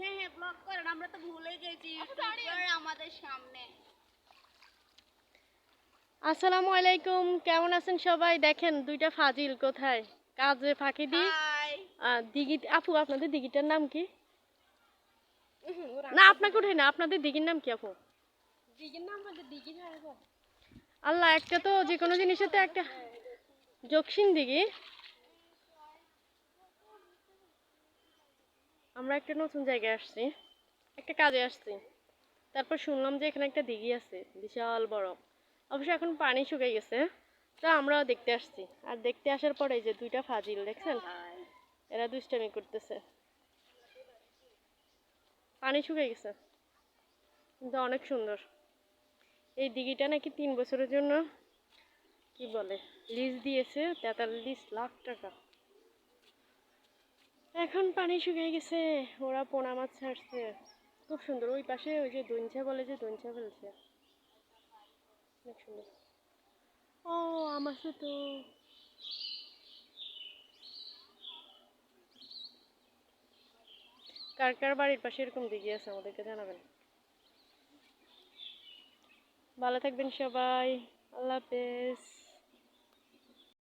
হ্যাঁ হ্যাঁ ব্লগ করেন, আমরা তো ভুলে গেছি আমাদের সামনে। আসসালামু আলাইকুম, কেমন আছেন সবাই? দেখেন দুইটা ফাজিল কোথায় কাজে ফাঁকি দি দিঘি। আপু আপনাদের দিঘিটার নাম কি? না আপনাকে উঠাই না, আপনাদের দিঘির নাম কি আপু? দিঘির নাম বলতে দিঘি না। আল্লাহ, একটা তো যে কোনো জিনিসের তো একটা জকসিন দিঘি। আমরা একটা নতুন জায়গায় আসছি, একটা কাজে আসছি। তারপর শুনলাম যে এখানে একটা দিঘি আছে বিশাল বড়। অবশ্য এখন পানি শুকিয়ে গেছে, তো আমরাও দেখতে আসছি। আর দেখতে আসার পরে এই যে দুইটা ফাজিল দেখছেন, এরা দুষ্টামি করতেছে। পানি শুকিয়ে গেছে কিন্তু অনেক সুন্দর। এই দিঘিটা নাকি 3 বছরের জন্য কি বলে লিজ দিয়েছে 43 লাখ টাকা। এখন পানি শুকিয়ে গেছে, ওরা পোনা মাছ ছাড়ছে। খুব সুন্দর। ওই পাশে ওই যে দইঞ্চা বলে, যে দইঞ্চা ফেলছে, অনেক সুন্দর। ও আমার তো কার কার বাড়ির পাশে এরকম দিঘি আছে আমাদেরকে জানাবেন। ভালো থাকবেন সবাই, আল্লাহ হাফেজ।